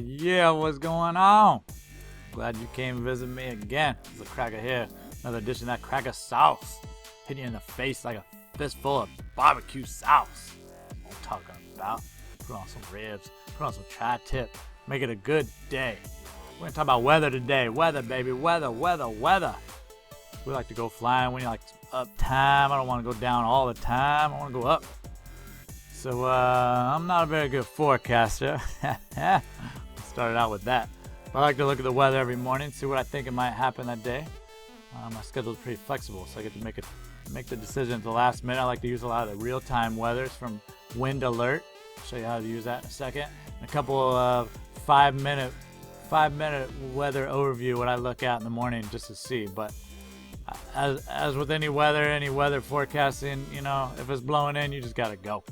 Yeah, what's going on? Glad you came visit me again. It's a cracker here. Another dish of that cracker sauce. Hit you in the face like a fistful of barbecue sauce. I'm talking about. Put on some ribs, put on some tri-tip. Make it a good day. We're gonna talk about weather today. Weather, baby. Weather. We like to go flying when you like up time. I don't want to go down all the time. I want to go up. So I'm not a very good forecaster. Started out with that. But I like to look at the weather every morning, see what I think it might happen that day. My schedule's pretty flexible, so I get to make the decision at the last minute. I like to use a lot of the real-time weathers from Wind Alert. I'll show you how to use that in a second. And a couple of 5-minute weather overview, what I look at in the morning just to see. But as with any weather forecasting, you know, if it's blowing in, you just gotta go.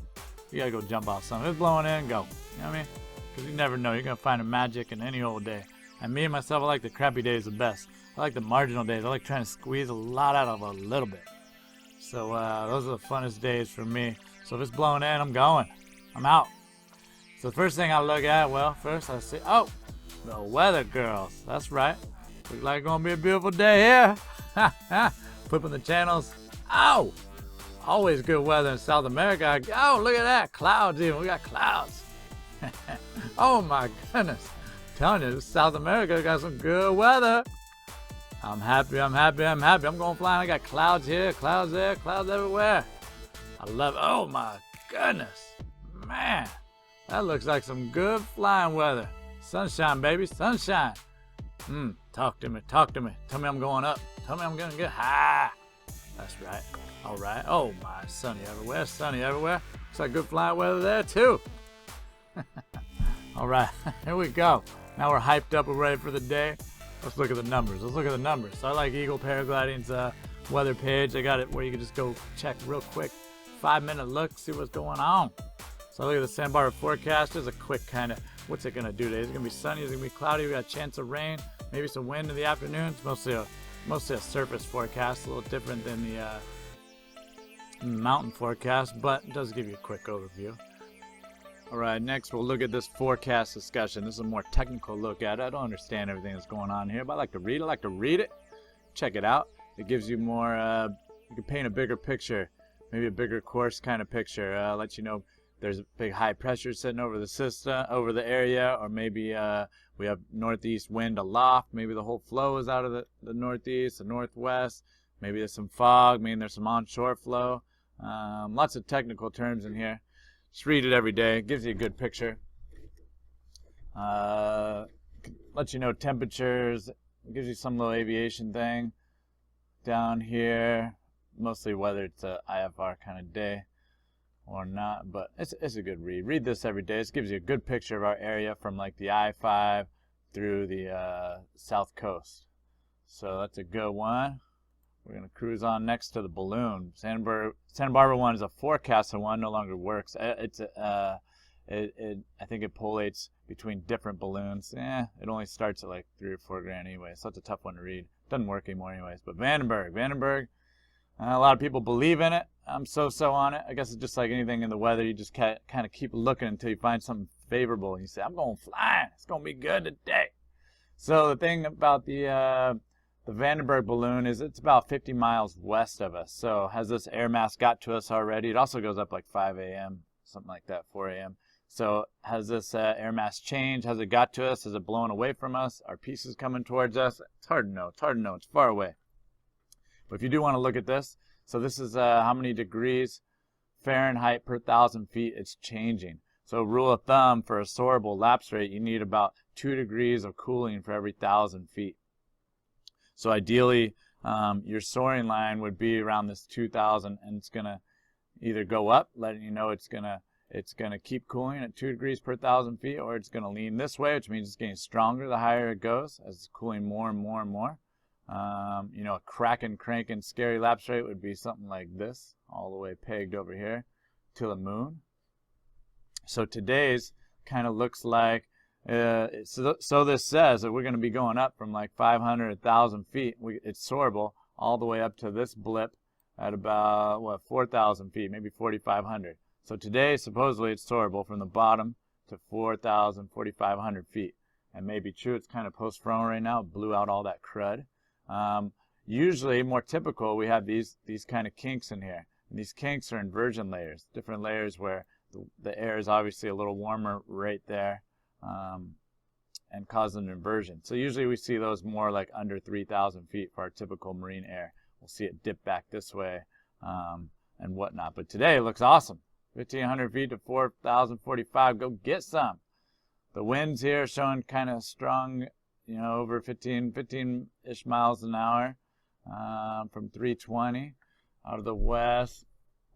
You gotta go jump off something. If it's blowing in, go. You know what I mean? Because you never know. You're gonna find a magic in any old day. And me and myself, I like the crappy days the best. I like the marginal days. I like trying to squeeze a lot out of a little bit. So those are the funnest days for me. So if it's blowing in, I'm going. I'm out. So the first thing I look at, well, first I see, oh, the weather girls. That's right. Looks like it's gonna be a beautiful day here. Flipping the channels. Oh, always good weather in South America. Oh, look at that. Clouds even. We got clouds. Oh my goodness. I'm telling you, South America got some good weather. I'm happy. I'm going flying. I got clouds here, clouds there, clouds everywhere. I love it. Oh my goodness. Man, that looks like some good flying weather. Sunshine, baby, sunshine. Talk to me. Tell me I'm going up. Tell me I'm gonna get high. That's right. All right. Oh my, sunny everywhere. Looks like good flying weather there too. All right, here we go. Now we're hyped up. We're ready for the day. Let's look at the numbers. So I like Eagle Paragliding's weather page. I got it where you can just go check real quick. 5-minute look, see what's going on. So I look at the Santa Barbara forecast. There's a quick kind of, what's it going to do today? Is it going to be sunny? Is it going to be cloudy? We got a chance of rain. Maybe some wind in the afternoon. It's mostly a surface forecast. A little different than the mountain forecast, but it does give you a quick overview. All right, next we'll look at this forecast discussion. This is a more technical look at it. I don't understand everything that's going on here, but I like to read it. Check it out. It gives you more, you can paint a bigger picture, maybe a bigger course kind of picture. Let you know there's a big high pressure sitting over the system, over the area, or maybe we have northeast wind aloft. Maybe the whole flow is out of the northeast, the northwest. Maybe there's some fog, meaning there's some onshore flow. Lots of technical terms in here. Just read it every day. It gives you a good picture. Let you know temperatures. It gives you some little aviation thing down here. Mostly whether it's a IFR kind of day or not, but it's a good read. Read this every day. This gives you a good picture of our area from like the I-5 through the south coast. So that's a good one. We're going to cruise on next to the balloon. Santa Barbara one is a forecasted one, no longer works. I think it pollates between different balloons. It only starts at like $3 or $4 grand anyway, so that's a tough one to read. Doesn't work anymore anyways. But Vandenberg, a lot of people believe in it. I'm so on it. I guess it's just like anything in the weather. You just kind of keep looking until you find something favorable. And you say, I'm going flying. It's going to be good today. So the thing about the Vandenberg balloon is it's about 50 miles west of us. So has this air mass got to us already? It also goes up like 5 a.m., something like that, 4 a.m. So has this air mass changed? Has it got to us? Is it blown away from us? Are pieces coming towards us? It's hard to know. It's far away. But if you do want to look at this, so this is how many degrees Fahrenheit per 1,000 feet it's changing. So rule of thumb for a soarable lapse rate, you need about 2 degrees of cooling for every 1,000 feet. So ideally, your soaring line would be around this 2,000, and it's gonna either go up, letting you know it's gonna keep cooling at 2 degrees per 1,000 feet, or it's gonna lean this way, which means it's getting stronger the higher it goes, as it's cooling more and more and more. You know, a cracking, cranking, scary lapse rate would be something like this, all the way pegged over here to the moon. So today's kind of looks like. So this says that we're going to be going up from like 500, 1,000 feet. It's soarable all the way up to this blip at about 4,000 feet, maybe 4,500. So today supposedly it's soarable from the bottom to 4,000, 4,500 feet. And maybe true, it's kind of post-frontal right now. It blew out all that crud. Usually, more typical, we have these kind of kinks in here. And these kinks are inversion layers, different layers where the air is obviously a little warmer right there and cause an inversion. So usually we see those more like under 3,000 feet for our typical marine air. We'll see it dip back this way and whatnot. But today it looks awesome. 1,500 feet to 4,045. Go get some. The winds here showing kind of strong, you know, over 15-ish miles an hour from 320 out of the west.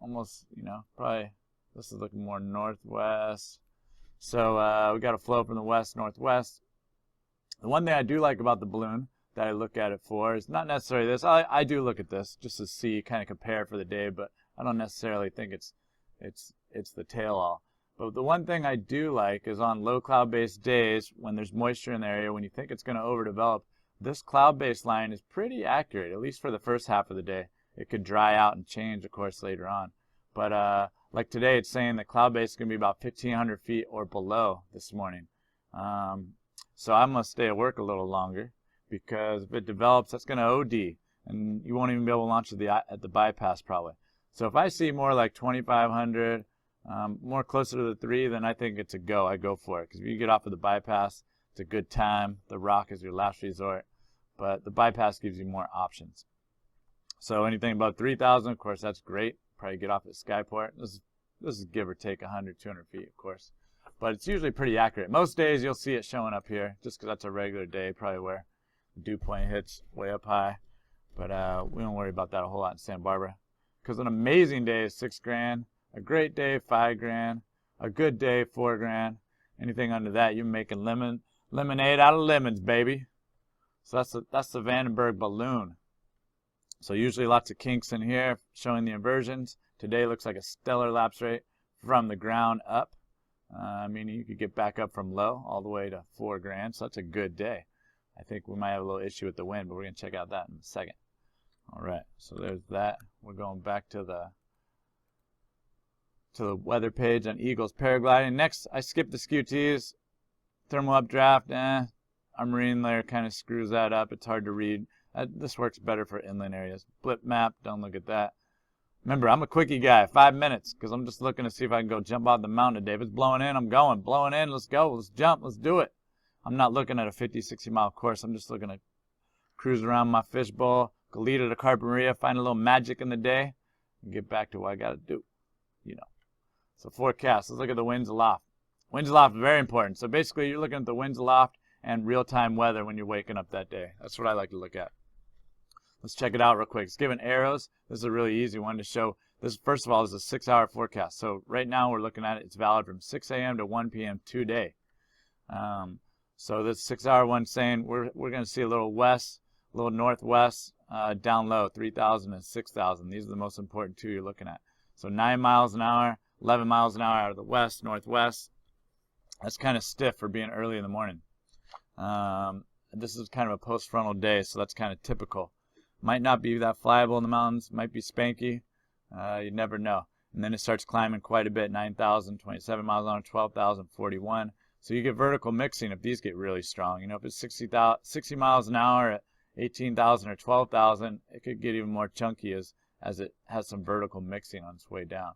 Almost, you know, probably this is looking more northwest. So we got a flow from the west-northwest. The one thing I do like about the balloon that I look at it for is not necessarily this. I do look at this just to see, kind of compare for the day, but I don't necessarily think it's the tail all. But the one thing I do like is on low cloud-based days, when there's moisture in the area, when you think it's going to overdevelop, this cloud-based line is pretty accurate, at least for the first half of the day. It could dry out and change, of course, later on. But like today, it's saying that cloud-based is going to be about 1,500 feet or below this morning. So I'm going to stay at work a little longer, because if it develops, that's going to OD, and you won't even be able to launch at the bypass probably. So if I see more like 2,500, more closer to the 3, then I think it's a go. I go for it, because if you get off of the bypass, it's a good time. The rock is your last resort, but the bypass gives you more options. So anything above 3,000, of course, that's great. Probably get off at Skyport. This is give or take 100, 200 feet, of course. But it's usually pretty accurate. Most days you'll see it showing up here, just because that's a regular day, probably where the dew point hits way up high. But we don't worry about that a whole lot in Santa Barbara, because an amazing day is $6,000, a great day $5,000, a good day $4,000. Anything under that, you're making lemonade out of lemons, baby. So that's the Vandenberg balloon. So usually lots of kinks in here showing the inversions. Today looks like a stellar lapse rate from the ground up. Meaning you could get back up from low all the way to $4,000. So that's a good day. I think we might have a little issue with the wind, but we're going to check out that in a second. All right, so there's that. We're going back to the weather page on Eagles paragliding. Next, I skipped the SKUTs. Thermal updraft, our marine layer kind of screws that up. It's hard to read. This works better for inland areas. Blip map, don't look at that. Remember, I'm a quickie guy, 5 minutes, because I'm just looking to see if I can go jump out the mountain today. If it's blowing in, I'm going. Blowing in, let's go, let's jump, let's do it. I'm not looking at a 50, 60 mile course. I'm just looking to cruise around my fishbowl, go lead at a Carpe Maria, find a little magic in the day, and get back to what I got to do, you know. So forecast, let's look at the winds aloft. Winds aloft is very important. So basically, you're looking at the winds aloft and real-time weather when you're waking up that day. That's what I like to look at. Let's check it out real quick. It's given arrows. This is a really easy one to show. This, first of all, is a 6-hour forecast. So right now we're looking at it. It's valid from 6 a.m. to 1 p.m. today. So this 6-hour one saying we're going to see a little west, a little northwest, down low, 3,000 and 6,000. These are the most important two you're looking at. So 9 miles an hour, 11 miles an hour out of the west, northwest. That's kind of stiff for being early in the morning. This is kind of a post-frontal day, so that's kind of typical. Might not be that flyable in the mountains, might be spanky. You never know. And then it starts climbing quite a bit, 9,000, 27 miles an hour, 12,000, 41. So you get vertical mixing if these get really strong. You know, if it's 60 miles an hour at 18,000 or 12,000, it could get even more chunky as it has some vertical mixing on its way down.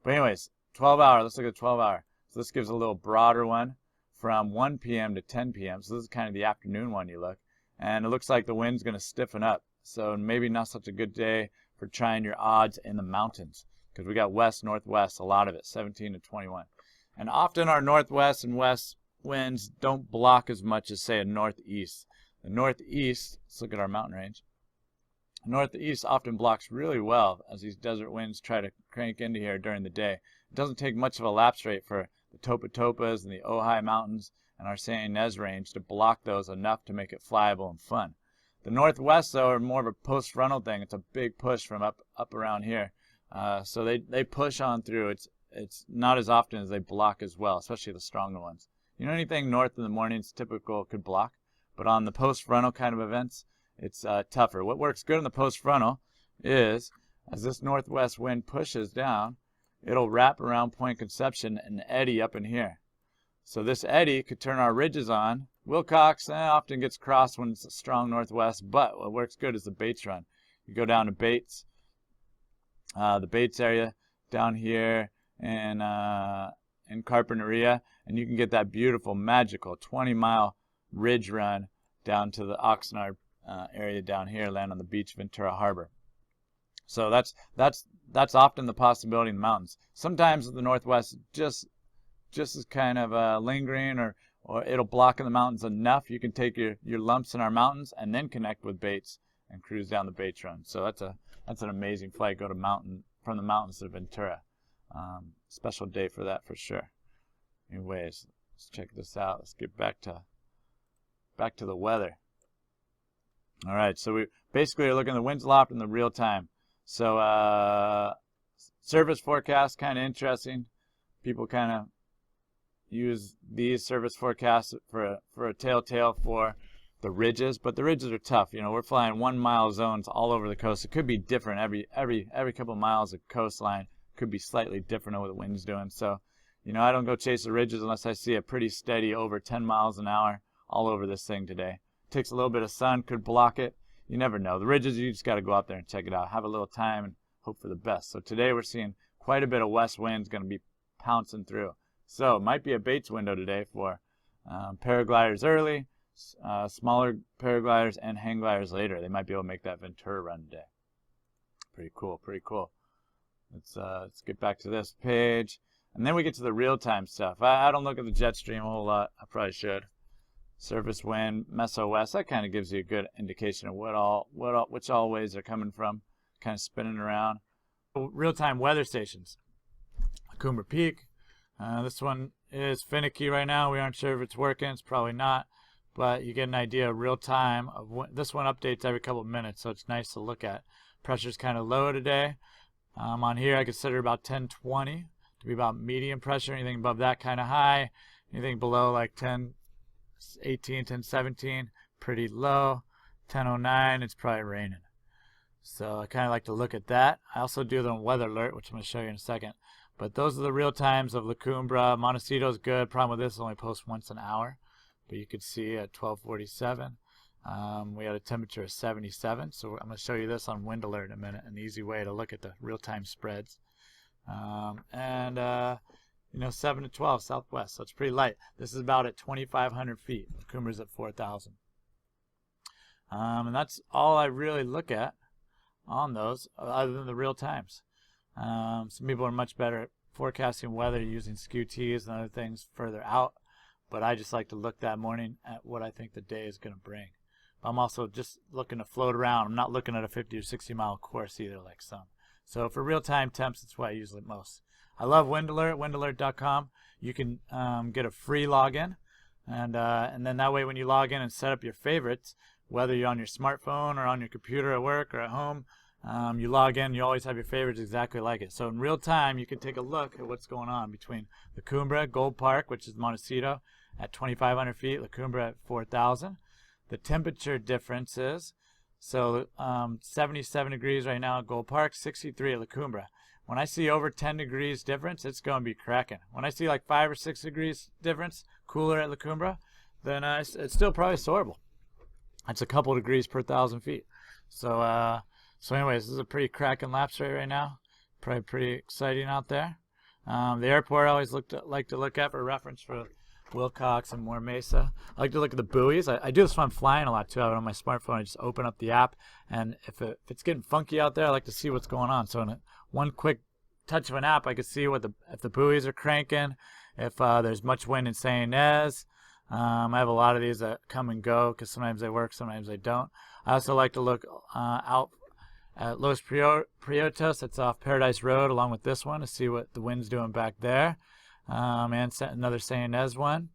But anyways, 12-hour, let's look at 12-hour. So this gives a little broader one from 1 p.m. to 10 p.m. So this is kind of the afternoon one you look. And it looks like the wind's going to stiffen up. So maybe not such a good day for trying your odds in the mountains, because we got west, northwest, a lot of it, 17 to 21. And often our northwest and west winds don't block as much as, say, a northeast. The northeast, let's look at our mountain range. Northeast often blocks really well as these desert winds try to crank into here during the day. It doesn't take much of a lapse rate for the Topa-Topas and the Ojai Mountains and our San Ynez range to block those enough to make it flyable and fun. The northwest, though, are more of a post-frontal thing. It's a big push from up around here. So they push on through. It's not as often as they block as well, especially the stronger ones. You know, anything north in the mornings typical could block, but on the post-frontal kind of events, it's tougher. What works good in the post-frontal is, as this northwest wind pushes down, it'll wrap around Point Conception and eddy up in here. So this eddy could turn our ridges on. Wilcox often gets crossed when it's a strong northwest, but what works good is the Bates run. You go down to Bates, the Bates area down here in Carpinteria, and you can get that beautiful, magical 20-mile ridge run down to the Oxnard area down here, land on the beach of Ventura Harbor. So that's often the possibility in the mountains. Sometimes the northwest just is kind of lingering, or it'll block in the mountains enough you can take your lumps in our mountains and then connect with Bates and cruise down the Bates run. So that's an amazing flight. Go to from the mountains to Ventura. Special day for that for sure. Anyways, let's check this out. Let's get back to the weather. All right, so we basically are looking at the winds aloft in the real time. So service forecast, kind of interesting. People kind of use these service forecasts for a telltale for the ridges, but the ridges are tough. You know, we're flying 1 mile zones all over the coast. It could be different every couple of miles of coastline could be slightly different than what the wind's doing. So, you know, I don't go chase the ridges unless I see a pretty steady over 10 miles an hour all over this thing today. Takes a little bit of sun, could block it. You never know. The ridges, you just got to go out there and check it out. Have a little time and hope for the best. So today we're seeing quite a bit of west winds going to be pouncing through. So it might be a Bates window today for paragliders early, smaller paragliders, and hang gliders later. They might be able to make that Ventura run today. Pretty cool, pretty cool. Let's get back to this page. And then we get to the real-time stuff. I don't look at the jet stream a whole lot. I probably should. Surface wind, meso west. That kind of gives you a good indication of which all ways they're coming from, kind of spinning around. Real-time weather stations. Cumber Peak. This one is finicky right now. We aren't sure if it's working. It's probably not. But you get an idea real time of this one updates every couple of minutes, so it's nice to look at. Pressure's kind of low today. On here, I consider about 1020 to be about medium pressure. Anything above that, kind of high. Anything below like 1018, 1017, pretty low. 1009, it's probably raining. So I kind of like to look at that. I also do the weather alert, which I'm going to show you in a second. But those are the real times of La Cumbre. Montecito's good. Problem with this is only posts once an hour. But you could see at 1247, we had a temperature of 77. So I'm going to show you this on wind alert in a minute, an easy way to look at the real-time spreads. You know, 7 to 12 southwest, so it's pretty light. This is about at 2,500 feet. La Cumbre's at 4,000. And that's all I really look at on those, other than the real times. Some people are much better at forecasting weather using skew-tees and other things further out, but I just like to look that morning at what I think the day is going to bring. I'm also just looking to float around. I'm not looking at a 50 or 60 mile course either, like some. So for real-time temps, that's what I use it most. I love Wind Alert, windalert.com. You can get a free login, and then that way when you log in and set up your favorites, whether you're on your smartphone or on your computer at work or at home, you log in, you always have your favorites exactly like it. So in real time, you can take a look at what's going on between La Cumbre, Gold Park, which is Montecito, at 2,500 feet, La Cumbre at 4,000. The temperature differences, so 77 degrees right now at Gold Park, 63 at La Cumbre. When I see over 10 degrees difference, it's going to be cracking. When I see like 5 or 6 degrees difference, cooler at La Cumbre, then it's still probably soarable. That's a couple degrees per 1,000 feet. So anyways, this is a pretty cracking lapse rate right now. Probably pretty exciting out there. The airport I always like to look at for reference for Wilcox and More Mesa. I like to look at the buoys. I do this when I'm flying a lot too. I have it on my smartphone. I just open up the app, and if it's getting funky out there, I like to see what's going on. So in one quick touch of an app, I can see if the buoys are cranking, if there's much wind in San Ynez. I have a lot of these that come and go because sometimes they work, sometimes they don't. I also like to look out at Los Prietos. That's off Paradise Road, along with this one, to see what the wind's doing back there. And another San Ynez one.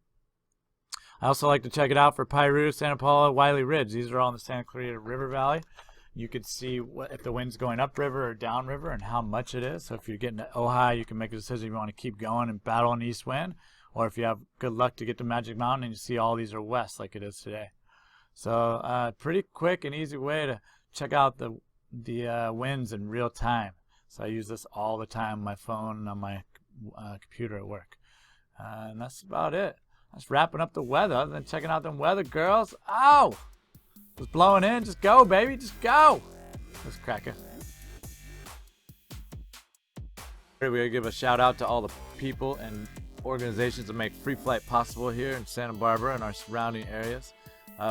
I also like to check it out for Piru, Santa Paula, Wiley Ridge. These are all in the Santa Clarita River Valley. You can see if the wind's going upriver or downriver and how much it is. So if you're getting to Ojai, you can make a decision if you want to keep going and battle an east wind, or if you have good luck to get to Magic Mountain and you see all these are west like it is today. So pretty quick and easy way to check out the winds in real time. So I use this all the time on my phone and on my computer at work. And that's about it. That's wrapping up the weather. Other than checking out them weather girls. Oh! Just blowing in. Just go, baby. Just go. Let's crack it. We're going to give a shout out to all the people and organizations that make free flight possible here in Santa Barbara and our surrounding areas.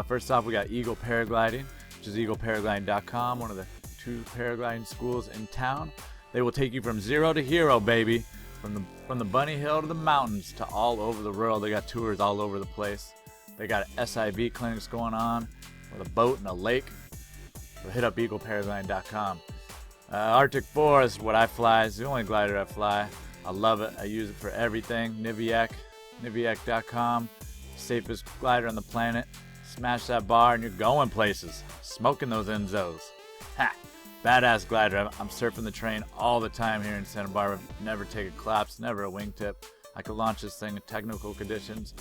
First off, we got Eagle Paragliding, which is eagleparagliding.com, one of the 2 paragliding schools in town. They will take you from zero to hero, baby. From the bunny hill to the mountains to all over the world. They got tours all over the place. They got SIV clinics going on with a boat and a lake. So hit up eagleparagliding.com. Arctic 4 is what I fly. It's the only glider I fly. I love it. I use it for everything. Niviac.com. Safest glider on the planet. Smash that bar and you're going places. Smoking those Enzos. Ha! Badass glider. I'm surfing the train all the time here in Santa Barbara. Never take a collapse, never a wingtip. I could launch this thing in technical conditions.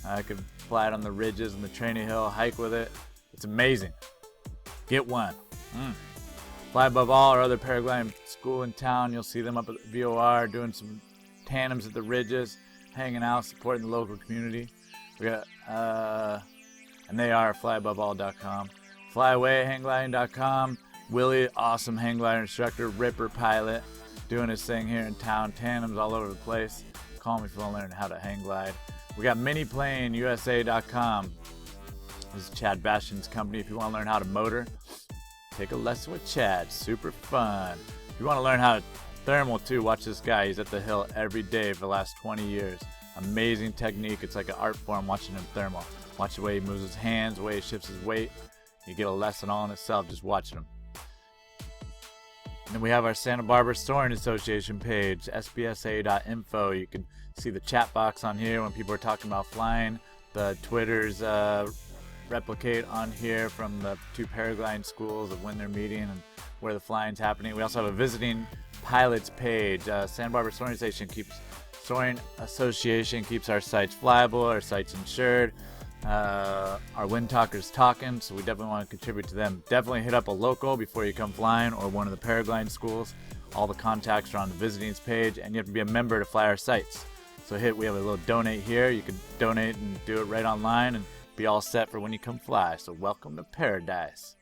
I could fly it on the ridges and the training hill, hike with it. It's amazing. Get one. Fly Above All, our other paragliding school in town. You'll see them up at the VOR doing some tandems at the ridges, hanging out, supporting the local community. We got, and they are flyaboveall.com. Flyawayhanggliding.com. Willie, awesome hang glider instructor, ripper pilot, doing his thing here in town. Tandems all over the place. Call me if you want to learn how to hang glide. We got miniplaneusa.com. This is Chad Bastian's company. If you want to learn how to motor, take a lesson with Chad. Super fun. If you want to learn how to thermal too, watch this guy. He's at the hill every day for the last 20 years. Amazing technique. It's like an art form watching him thermal. Watch the way he moves his hands, the way he shifts his weight. You get a lesson all in itself just watching him. And then we have our Santa Barbara Soaring Association page, sbsa.info. You can see the chat box on here when people are talking about flying. The Twitters replicate on here from the 2 paragliding schools of when they're meeting and where the flying's happening. We also have a visiting pilots page. Santa Barbara Soaring Association keeps our sites flyable, our sites insured. Our Wind Talkers talking, so we definitely want to contribute to them. Definitely hit up a local before you come flying or one of the paragliding schools. All the contacts are on the visitings page, and you have to be a member to fly our sites. So we have a little donate here. You can donate and do it right online and be all set for when you come fly. So welcome to paradise.